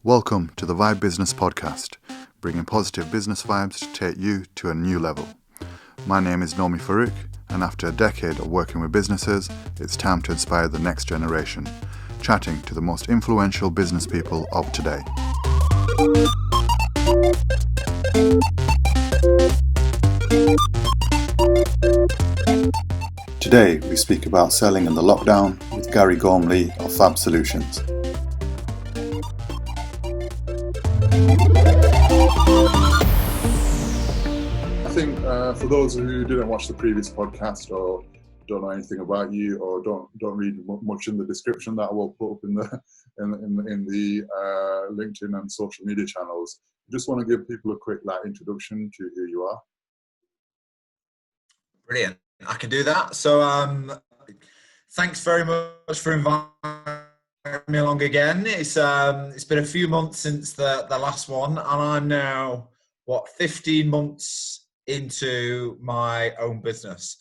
Welcome to the Vibe Business Podcast, bringing positive business vibes to take you to a new level. My name is Nomi Farouk, and after a decade of working with businesses, it's time to inspire the next generation, chatting to the most influential business people of today. Today, we speak about selling in the lockdown with Gary Gormley of Fab Solutions. I think for those who didn't watch the previous podcast or don't know anything about you or don't read much in the description that I will put up in the LinkedIn and social media channels, I just want to give people a quick introduction to who you are. Brilliant. I can do that. So thanks very much for inviting me along again. It's been a few months since the last one, and I'm now 15 months into my own business.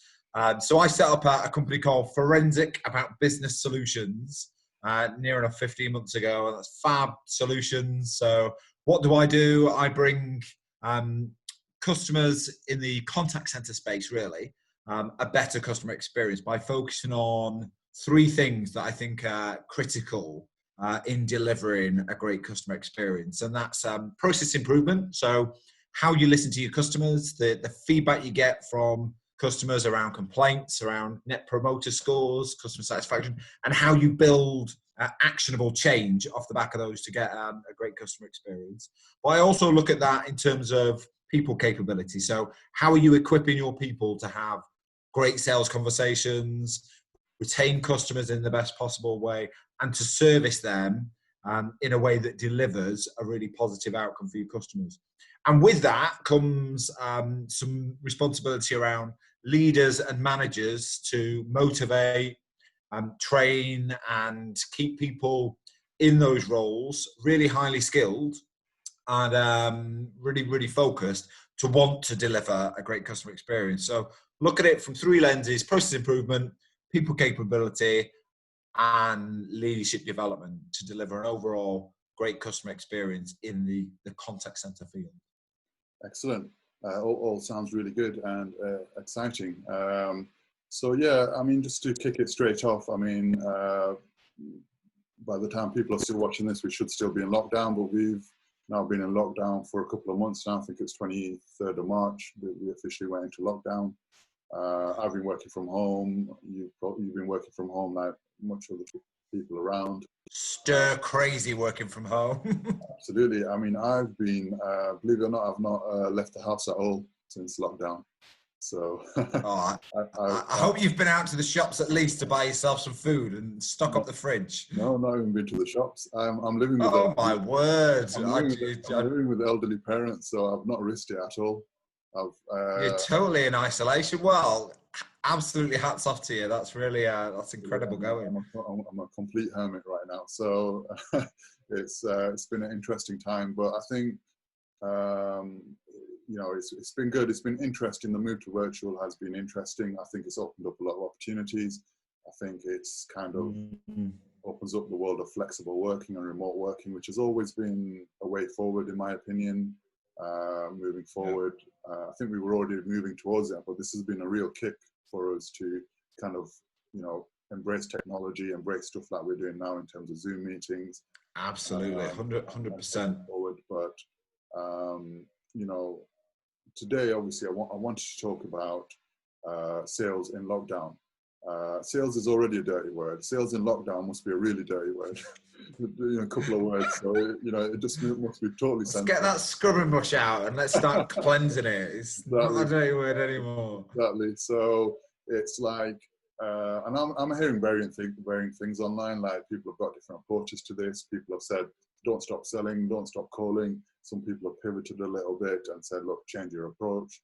So I set up a company called Forensic About Business Solutions near enough 15 months ago, and that's Fab Solutions. So what do? I bring customers in the contact center space, really, a better customer experience by focusing on three things that I think are critical in delivering a great customer experience. And that's process improvement. So how you listen to your customers, the feedback you get from customers around complaints, around net promoter scores, customer satisfaction, and how you build actionable change off the back of those to get a great customer experience. But I also look at that in terms of people capability. So how are you equipping your people to have great sales conversations, retain customers in the best possible way, and to service them in a way that delivers a really positive outcome for your customers. And with that comes some responsibility around leaders and managers to motivate, train, and keep people in those roles really highly skilled and really focused to want to deliver a great customer experience. So look at it from three lenses: process improvement, people capability, and leadership development to deliver an overall great customer experience in the contact center field. Excellent. All sounds really good and exciting. So yeah, I mean, just to kick it straight off, I mean, by the time people are still watching this, we should still be in lockdown, but we've now been in lockdown for a couple of months now. I think it's 23rd of March that we officially went into lockdown. I've been working from home. You've been working from home like much of the people around. Stir crazy working from home. Absolutely. I mean, I've been, believe it or not, I've not left the house at all since lockdown. So I hope you've been out to the shops at least to buy yourself some food and stock up the fridge. No, not even been to the shops. I'm living with. Oh my word! I'm living with elderly parents, so I've not risked it at all. You're totally in isolation. Well, absolutely hats off to you. That's really that's incredible going. I'm a complete hermit right now, so it's been an interesting time. But I think it's been good. It's been interesting. The move to virtual has been interesting. I think it's opened up a lot of opportunities. I think it's kind of opens up the world of flexible working and remote working, which has always been a way forward, in my opinion. Moving forward, I think we were already moving towards that, but this has been a real kick for us to kind of, embrace technology, embrace stuff like we're doing now in terms of Zoom meetings. Absolutely, 100%. Forward, but today, obviously, I wanted to talk about sales in lockdown. Sales is already a dirty word. Sales in lockdown must be a really dirty word. A couple of words, so it just must be totally. Let's get that scrub and brush out and let's start cleansing it. It's not a dirty word anymore. Exactly. So it's like, and I'm hearing varying things online. Like, people have got different approaches to this. People have said, don't stop selling, don't stop calling. Some people have pivoted a little bit and said, look, change your approach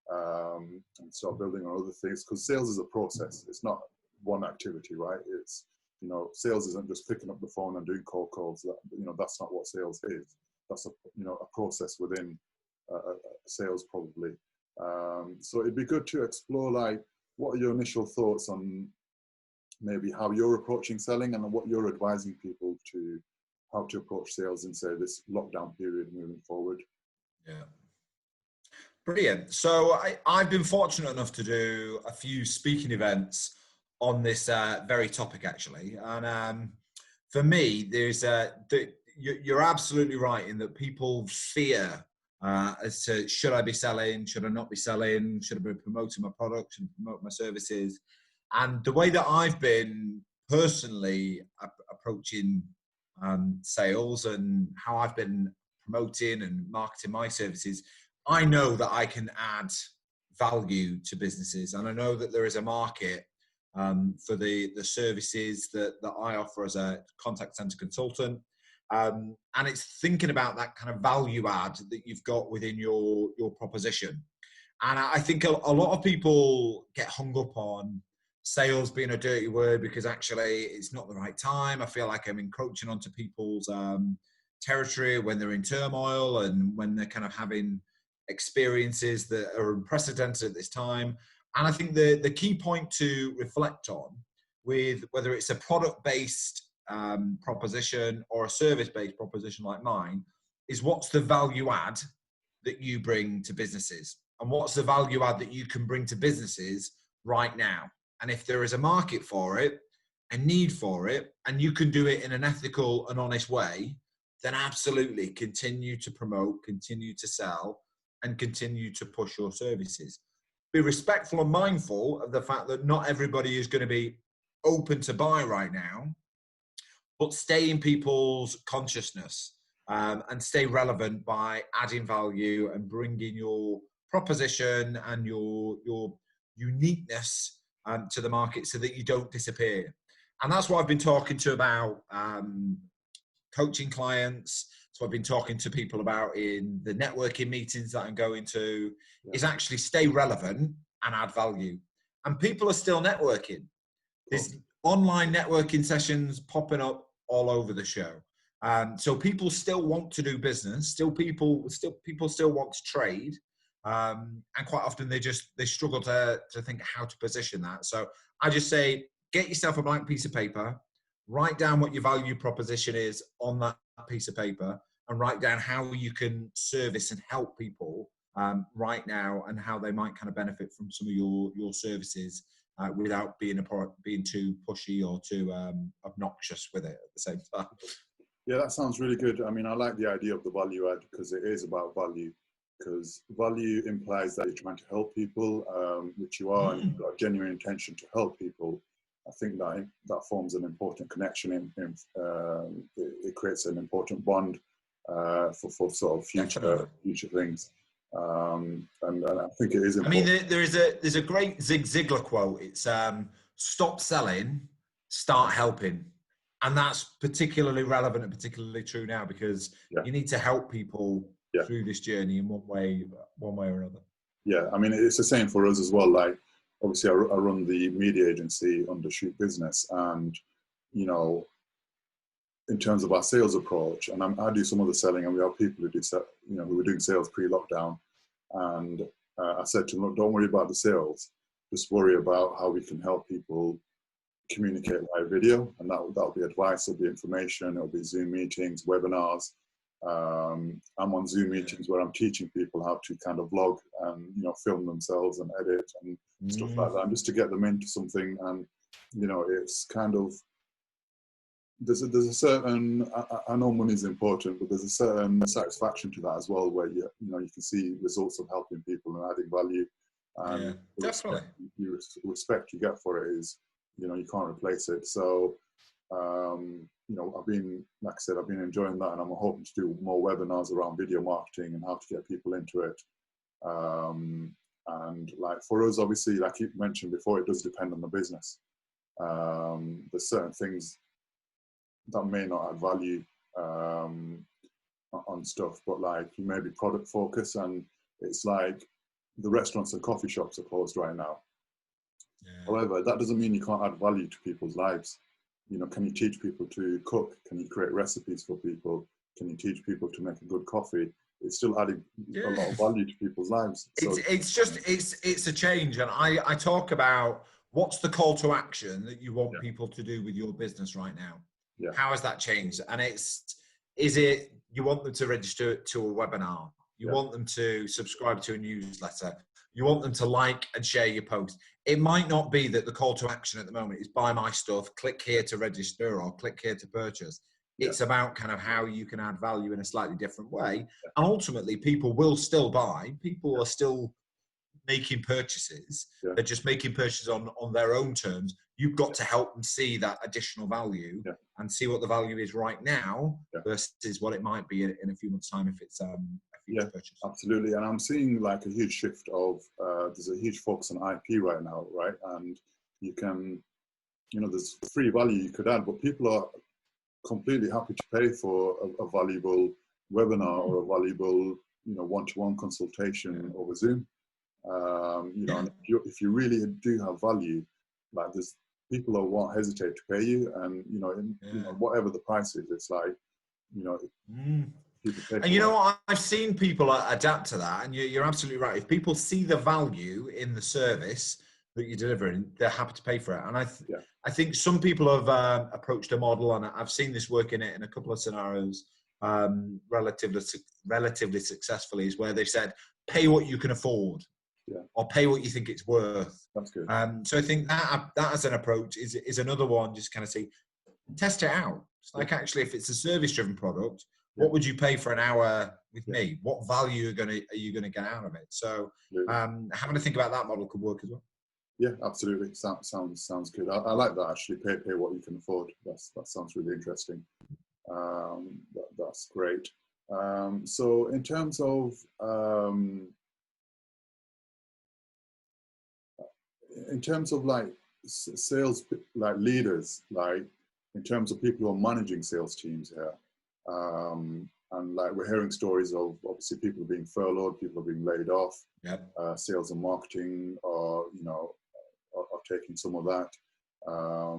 and start building on other things, because sales is a process. It's not one activity, right? It's, sales isn't just picking up the phone and doing cold calls. That's not what sales is. That's a process within sales, probably. So it'd be good to explore, like, what are your initial thoughts on maybe how you're approaching selling and what you're advising people to how to approach sales in, say, this lockdown period moving forward. Yeah. Brilliant. So I've been fortunate enough to do a few speaking events on this very topic, actually. And for me, you're absolutely right in that people fear as to, should I be selling? Should I not be selling? Should I be promoting my product? Should I promote my services? And the way that I've been personally approaching sales and how I've been promoting and marketing my services, I know that I can add value to businesses, and I know that there is a market for the services that I offer as a contact center consultant. And it's thinking about that kind of value add that you've got within your proposition. And I think a lot of people get hung up on sales being a dirty word because actually it's not the right time. I feel like I'm encroaching onto people's territory when they're in turmoil and when they're kind of having experiences that are unprecedented at this time. And I think the key point to reflect on with whether it's a product-based proposition or a service-based proposition like mine is what's the value add that you bring to businesses, and what's the value add that you can bring to businesses right now. And if there is a market for it, a need for it, and you can do it in an ethical and honest way, then absolutely continue to promote, continue to sell, and continue to push your services. Be respectful and mindful of the fact that not everybody is going to be open to buy right now, but stay in people's consciousness and stay relevant by adding value and bringing your proposition and your uniqueness to the market so that you don't disappear. And that's what I've been talking to about coaching clients. So I've been talking to people about in the networking meetings that I'm going to, is actually stay relevant and add value. And people are still networking. There's online networking sessions popping up all over the show. So people still want to do business. People still want to trade. And quite often they struggle to think how to position that. So I just say, get yourself a blank piece of paper, write down what your value proposition is on that piece of paper, and write down how you can service and help people right now and how they might kind of benefit from some of your services without being too pushy or too obnoxious with it at the same time. Yeah, that sounds really good. I mean, I like the idea of the value add because it is about value. Because value implies that you're trying to help people, which you are, and you've got a genuine intention to help people. I think that forms an important connection. It creates an important bond for sort of future things. And I think it is important. I mean, there's a great Zig Ziglar quote. It's stop selling, start helping. And that's particularly relevant and particularly true now because you need to help people through this journey in one way or another. Yeah, I mean, it's the same for us as well. Like, obviously, I run the media agency Undershoot Business, and you know, in terms of our sales approach, and I do some of the selling, and we have people who do, who were doing sales pre-lockdown, and I said to them, look, don't worry about the sales, just worry about how we can help people communicate via video, and that'll be advice, it'll be information, it'll be Zoom meetings, webinars. I'm on Zoom meetings where I'm teaching people how to kind of vlog and film themselves and edit and stuff like that, and just to get them into something. And it's kind of there's a certain I know money is important, but there's a certain satisfaction to that as well, where you can see results of helping people and adding value. And definitely, the respect you get for it is you can't replace it. So I've been enjoying that, and I'm hoping to do more webinars around video marketing and how to get people into it. And like for us, obviously, like you mentioned before, it does depend on the business. There's certain things that may not add value on stuff, but like you may be product focused, and it's like the restaurants and coffee shops are closed right now. However, that doesn't mean you can't add value to people's lives. Can you teach people to cook? Can you create recipes for people? Can you teach people to make a good coffee? It's still adding a lot of value to people's lives. So, it's a change. And I talk about what's the call to action that you want people to do with your business right now? How has that changed? And it's Is it you want them to register to a webinar? You Yeah. want them to subscribe to a newsletter? You want them to like and share your post. It might not be that the call to action at the moment is buy my stuff, click here to register, or click here to purchase. Yeah. It's about kind of how you can add value in a slightly different way. And ultimately, people will still buy. People are still making purchases. Yeah. They're just making purchases on their own terms. You've got to help them see that additional value and see what the value is right now versus what it might be in a few months' time if it's a future purchase. Absolutely. And I'm seeing like a huge shift of, there's a huge focus on IP right now, right? And you can, there's free value you could add, but people are completely happy to pay for a valuable webinar or a valuable, one-to-one consultation over Zoom. And if you really do have value, like there's people who won't hesitate to pay you, and whatever the price is, it's like people pay. And what, I've seen people adapt to that, and you're absolutely right. If people see the value in the service that you're delivering, they're happy to pay for it. And I think some people have approached a model, and I've seen this work in a couple of scenarios relatively successfully, is where they've said, pay what you can afford. Or pay what you think it's worth. That's good. So I think that as an approach is another one. Just kind of see, test it out. It's like actually, if it's a service-driven product, what would you pay for an hour with me? What value are you gonna get out of it? So having to think about that model could work as well. Yeah, absolutely. Sounds good. I like that actually. Pay what you can afford. That sounds really interesting. That's great. So in terms of like sales, like leaders, like in terms of people who are managing sales teams here, and like we're hearing stories of obviously people being furloughed, people are being laid off. Sales and marketing are taking some of that. A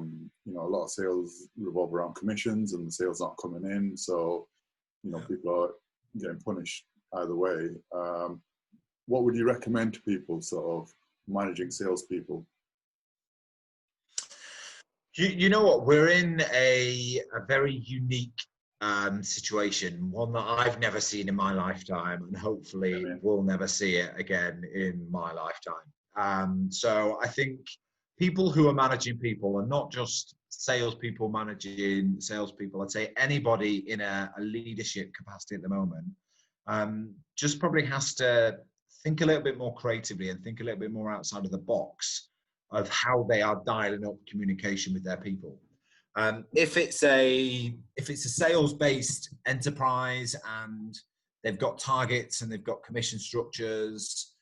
lot of sales revolve around commissions, and the sales aren't coming in, so people are getting punished either way. What would you recommend to people sort of managing salespeople? You know what? We're in a very unique situation, one that I've never seen in my lifetime, and hopefully will never see it again in my lifetime. So I think people who are managing people are not just salespeople managing salespeople. I'd say anybody in a leadership capacity at the moment just probably has to think a little bit more creatively and think a little bit more outside of the box of how they are dialing up communication with their people. If it's a sales-based enterprise and they've got targets and they've got commission structures,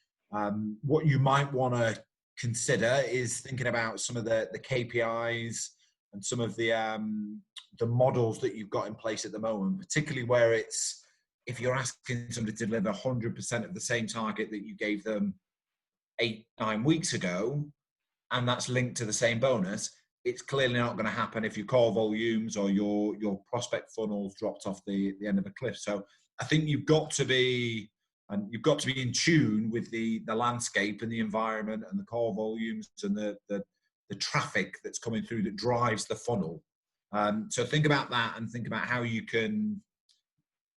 what you might want to consider is thinking about some of the KPIs and some of the models that you've got in place at the moment, particularly where it's, if you're asking somebody to deliver 100% of the same target that you gave them 8-9 weeks ago, and that's linked to the same bonus, it's clearly not going to happen if your call volumes or your prospect funnels dropped off the end of a cliff. So I think you've got to be in tune with the landscape and the environment and the call volumes and the traffic that's coming through that drives the funnel. So think about that and think about how you can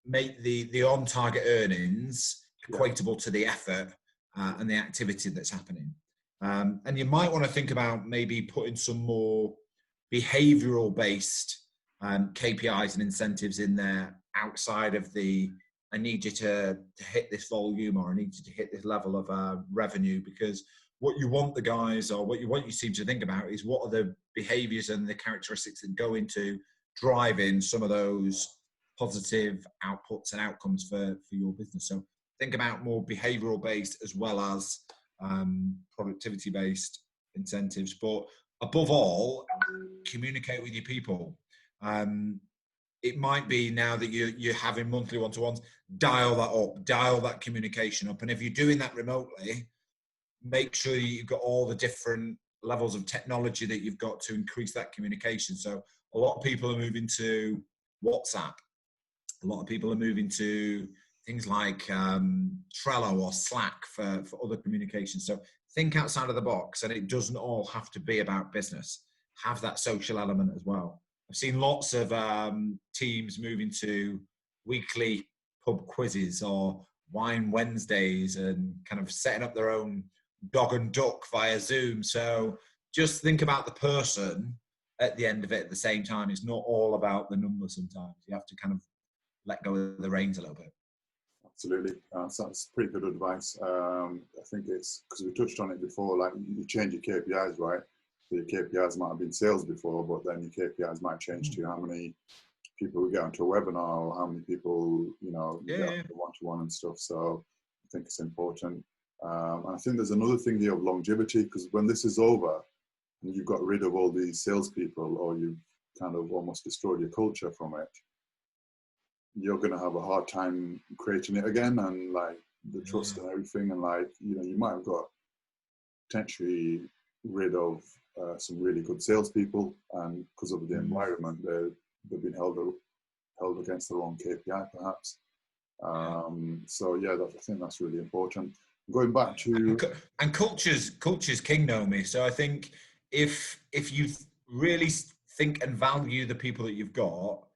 make the on-target earnings equatable to the effort and the activity that's happening. And you might want to think about maybe putting some more behavioral-based KPIs and incentives in there outside of I need you to hit this volume, or I need you to hit this level of revenue, because what you want the guys, or what you seem to think about, is what are the behaviors and the characteristics that go into driving some of those positive outputs and outcomes for your business. So think about more behavioral based as well as productivity based incentives, but above all, communicate with your people. It might be now that you're having monthly one-to-ones, dial that up, dial that communication up. And if you're doing that remotely, make sure you've got all the different levels of technology that you've got to increase that communication. So a lot of people are moving to WhatsApp. A lot of people are moving to things like Trello or Slack for other communication. So think outside of the box, and it doesn't all have to be about business. Have that social element as well. I've seen lots of teams moving to weekly pub quizzes or wine Wednesdays and kind of setting up their own dog and duck via Zoom. So just think about the person at the end of it at the same time. It's not all about the number sometimes. You have to kind of let go of the reins a little bit. Absolutely. So that's pretty good advice. I think it's because we touched on it before, like you change your KPIs, right? So your KPIs might have been sales before, but then your KPIs might change to how many people we get onto a webinar or how many people, you know, get onto one-to-one and stuff. So I think it's important. And I think there's another thing here of longevity, because when this is over and you've got rid of all these salespeople or you've kind of almost destroyed your culture from it, you're going to have a hard time creating it again, and like the trust and everything. And like, you know, you might have got potentially rid of some really good salespeople, and because of the environment, they've been held against the wrong KPI perhaps. So yeah, I think that's really important. Going back to and culture's king, Naomi. So I think if you really think and value the people that you've got,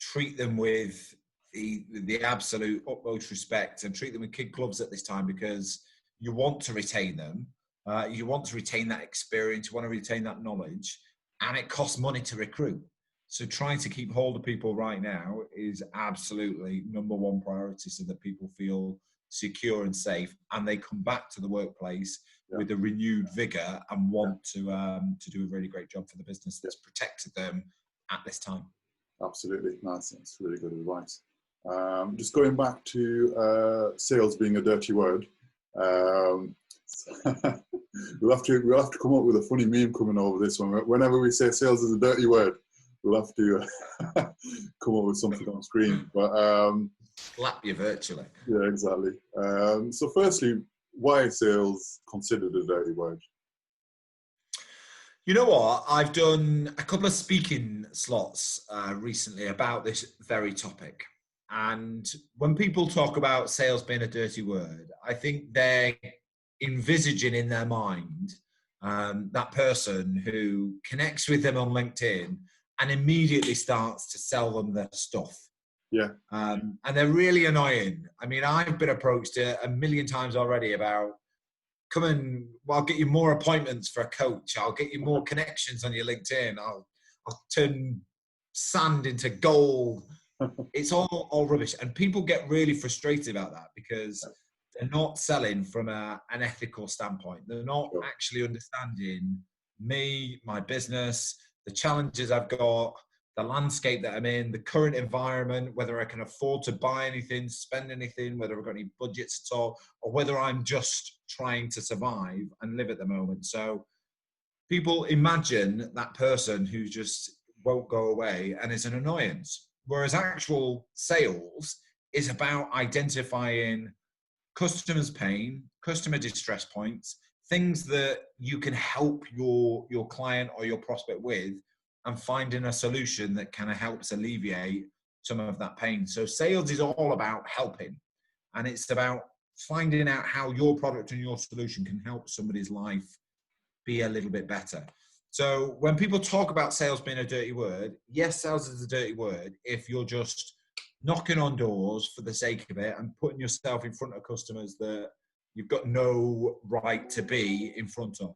treat them with the absolute utmost respect and treat them with kid gloves at this time, because you want to retain them. You want to retain that experience, you want to retain that knowledge, and it costs money to recruit. So trying to keep hold of people right now is absolutely number one priority, so that people feel secure and safe, and they come back to the workplace with a renewed vigor and want to do a really great job for the business that's protected them at this time. Absolutely. Nice. That's really good advice. Just going back to sales being a dirty word. We'll have to come up with a funny meme coming over this one. Whenever we say sales is a dirty word, we'll have to come up with something on screen. But slap you virtually. Yeah, exactly. So firstly, why is sales considered a dirty word? You know what? I've done a couple of speaking slots recently about this very topic. And when people talk about sales being a dirty word, I think they're envisaging in their mind that person who connects with them on LinkedIn and immediately starts to sell them their stuff. Yeah. And they're really annoying. I mean, I've been approached a million times already about, come and I'll get you more appointments for a coach. I'll get you more connections on your LinkedIn. I'll turn sand into gold. It's all rubbish. And people get really frustrated about that because they're not selling from an ethical standpoint. They're not actually understanding me, my business, the challenges I've got, the landscape that I'm in, the current environment, whether I can afford to buy anything, spend anything, whether I've got any budgets at all, or whether I'm just trying to survive and live at the moment. So people imagine that person who just won't go away and is an annoyance. Whereas actual sales is about identifying customers' pain, customer distress points, things that you can help your client or your prospect with, and finding a solution that kind of helps alleviate some of that pain. So sales is all about helping, and it's about finding out how your product and your solution can help somebody's life be a little bit better. So when people talk about sales being a dirty word, yes, sales is a dirty word if you're just knocking on doors for the sake of it and putting yourself in front of customers that you've got no right to be in front of.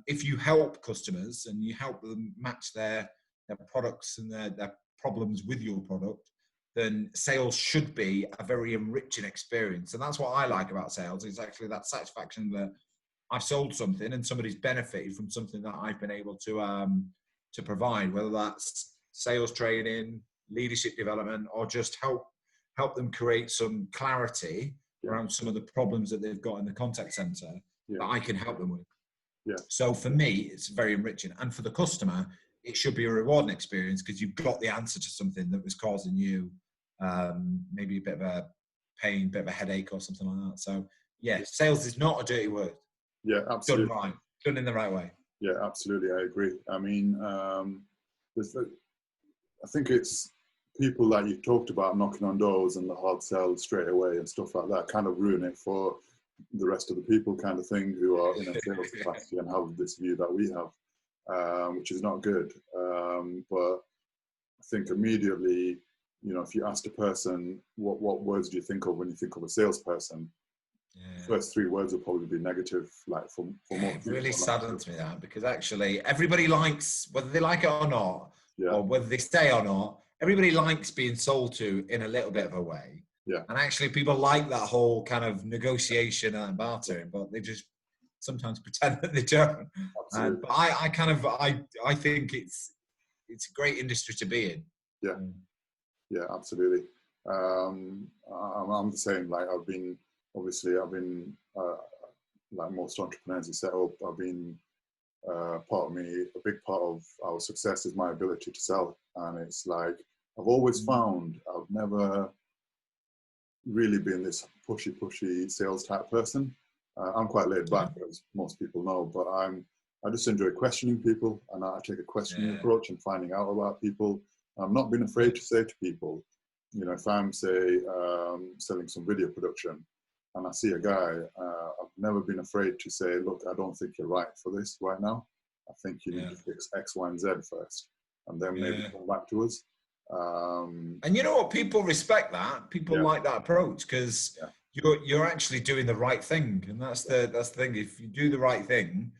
If you help customers and you help them match their products and their problems with your product, then sales should be a very enriching experience. And that's what I like about sales, is actually that satisfaction that I've sold something and somebody's benefited from something that I've been able to provide, whether that's sales training, leadership development, or just help them create some clarity around some of the problems that they've got in the contact center that I can help them with. Yeah. So for me, it's very enriching. And for the customer, it should be a rewarding experience because you've got the answer to something that was causing you maybe a bit of a pain, a bit of a headache or something like that. So yeah, sales is not a dirty word. Yeah, absolutely. Done right, done in the right way. Yeah, absolutely. I agree. I mean, I think it's people that you talked about knocking on doors and the hard sell straight away and stuff like that kind of ruin it for the rest of the people kind of thing who are in a sales capacity and have this view that we have, which is not good. But I think immediately, you know, if you asked a person, what words do you think of when you think of a salesperson? Yeah. First three words will probably be negative, like for most It people. really saddens me that, because actually everybody likes, whether they like it or not, or whether they stay or not, everybody likes being sold to in a little bit of a way. Yeah. And actually people like that whole kind of negotiation and bartering, but they just sometimes pretend that they don't. Absolutely. But I think it's a great industry to be in. Yeah. Yeah, absolutely. I'm the same. Like I've been like most entrepreneurs who set up, I've been part of me, a big part of our success is my ability to sell. And it's like, I've always found I've never really been this pushy sales type person. I'm quite laid back, as most people know, but I just enjoy questioning people, and I take a questioning approach and finding out about people. I'm not being afraid to say to people, you know, if I'm say selling some video production and I see a guy, I've never been afraid to say, look, I don't think you're right for this right now. I think you need to fix X, Y, and Z first, and then maybe come back to us. And you know what? People respect that. People like that approach, because you're actually doing the right thing, and that's the thing. If you do the right thing,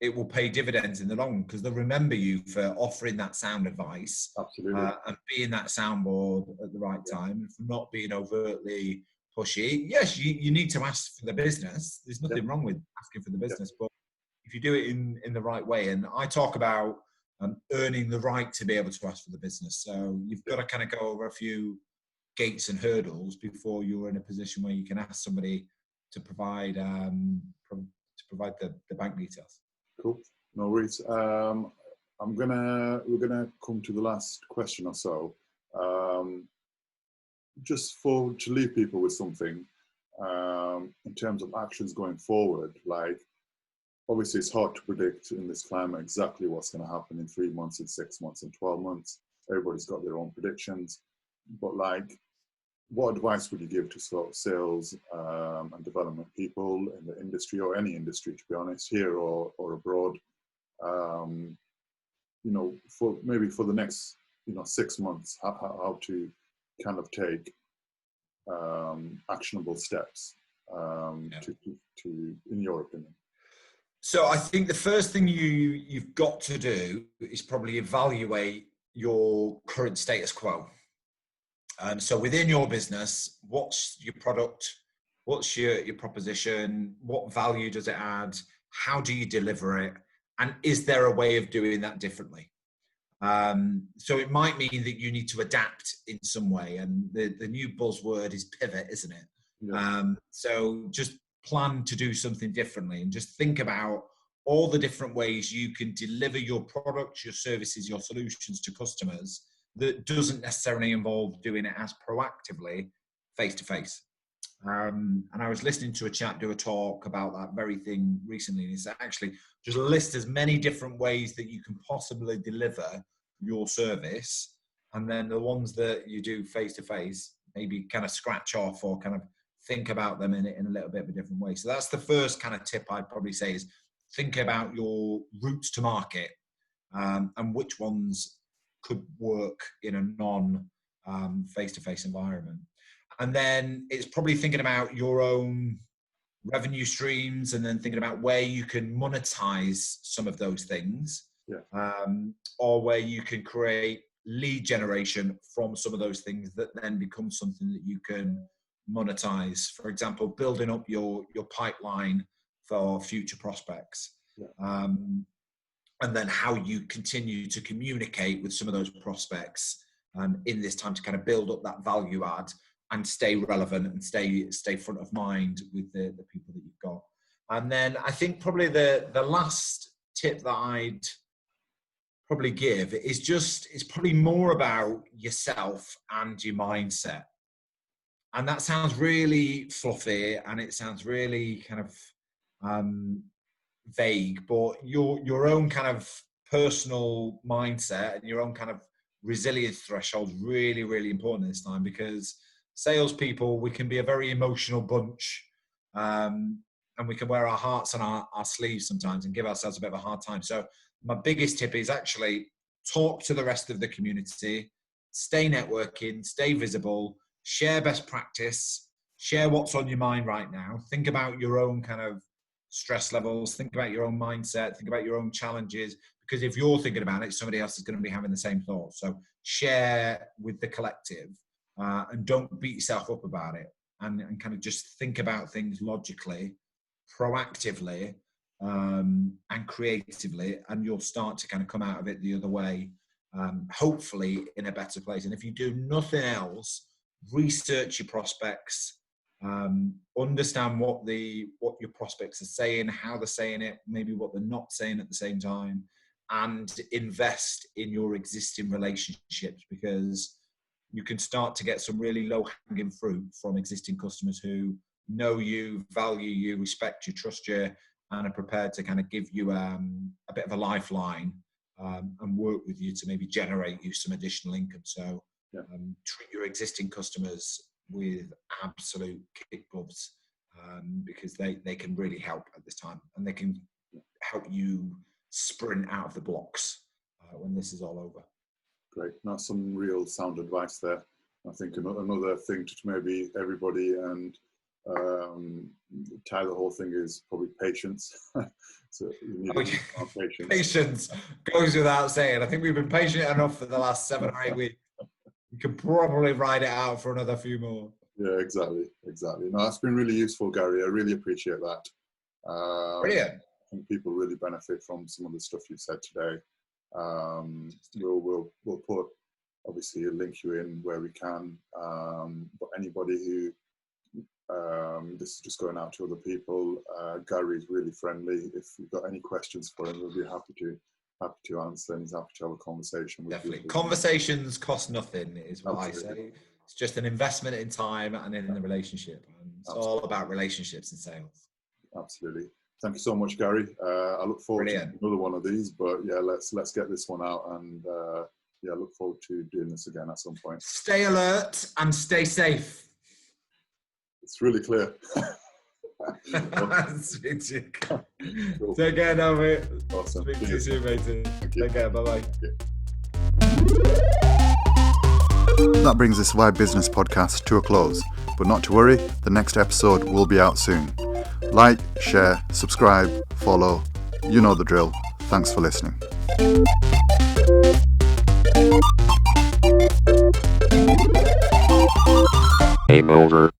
it will pay dividends in the long run, because they'll remember you for offering that sound advice, absolutely, and being that soundboard at the right time, and for not being overtly pushy. Yes, you need to ask for the business. There's nothing wrong with asking for the business, but if you do it in the right way, and I talk about earning the right to be able to ask for the business. So you've got to kind of go over a few gates and hurdles before you're in a position where you can ask somebody to provide the bank details. Cool, no worries. We're gonna come to the last question or so. Just to leave people with something in terms of actions going forward. Like, obviously, it's hard to predict in this climate exactly what's going to happen in 3 months, in 6 months, in 12 months. Everybody's got their own predictions. But like, what advice would you give to sort of sales and development people in the industry, or any industry, to be honest, here or abroad? You know, for the next 6 months, how to kind of take actionable steps to, in your opinion? So I think the first thing you've got to do is probably evaluate your current status quo. So within your business, what's your product? What's your proposition? What value does it add? How do you deliver it? And is there a way of doing that differently? So it might mean that you need to adapt in some way. And the new buzzword is pivot, isn't it? Yeah. So just plan to do something differently, and just think about all the different ways you can deliver your products, your services, your solutions to customers that doesn't necessarily involve doing it as proactively face to face. And I was listening to a chap do a talk about that very thing recently, and it's actually just list as many different ways that you can possibly deliver your service, and then the ones that you do face to face, maybe kind of scratch off or kind of think about them in a little bit of a different way. So that's the first kind of tip I'd probably say, is think about your routes to market, and which ones could work in a non face-to-face environment. And then it's probably thinking about your own revenue streams, and then thinking about where you can monetize some of those things, or where you can create lead generation from some of those things that then become something that you can monetize. For example, building up your pipeline for future prospects. And then how you continue to communicate with some of those prospects in this time to kind of build up that value add and stay relevant and stay front of mind with the people that you've got. And then I think probably the last tip that I'd probably give is it's probably more about yourself and your mindset. And that sounds really fluffy, and it sounds really kind of vague, but your own kind of personal mindset and your own kind of resilience threshold is really, really important this time, because salespeople, we can be a very emotional bunch, and we can wear our hearts on our sleeves sometimes and give ourselves a bit of a hard time. So my biggest tip is actually talk to the rest of the community, stay networking, stay visible, share best practice, share what's on your mind right now. Think about your own kind of stress levels, think about your own mindset, think about your own challenges, because if you're thinking about it, somebody else is going to be having the same thoughts. So share with the collective, and don't beat yourself up about it, and kind of just think about things logically, proactively, and creatively, and you'll start to kind of come out of it the other way, hopefully in a better place. And if you do nothing else, research your prospects, understand what your prospects are saying, how they're saying it, maybe what they're not saying at the same time, and invest in your existing relationships, because you can start to get some really low-hanging fruit from existing customers who know you, value you, respect you, trust you, and are prepared to kind of give you a bit of a lifeline, and work with you to maybe generate you some additional income. So treat your existing customers with absolute kid gloves, because they can really help at this time, and they can help you sprint out of the blocks when this is all over. Great. That's some real sound advice there. I think another thing to maybe everybody and tie the whole thing is probably patience. So you need patience. Patience goes without saying. I think we've been patient enough for the last 7 or 8 weeks. We could probably ride it out for another few more. Yeah, exactly. No, that's been really useful, Gary. I really appreciate that. Brilliant. I think people really benefit from some of the stuff you've said today. We'll put obviously a link you in where we can, but anybody who this is just going out to other people, Gary is really friendly. If you've got any questions for him, we'll be happy to answer, and he's happy to have a conversation with you. Definitely. Conversations cost nothing is what Absolutely. I say. It's just an investment in time and in the relationship. And it's all about relationships and sales. Absolutely. Thank you so much, Gary. I look forward to another one of these, but yeah, let's get this one out, and yeah, I look forward to doing this again at some point. Stay alert and stay safe. It's really clear. Take care now, mate. Awesome. Speak to you soon, mate. Take care. Bye-bye. That brings this Why Business podcast to a close, but not to worry, the next episode will be out soon. Like, share, subscribe, follow. You know the drill. Thanks for listening. Game over.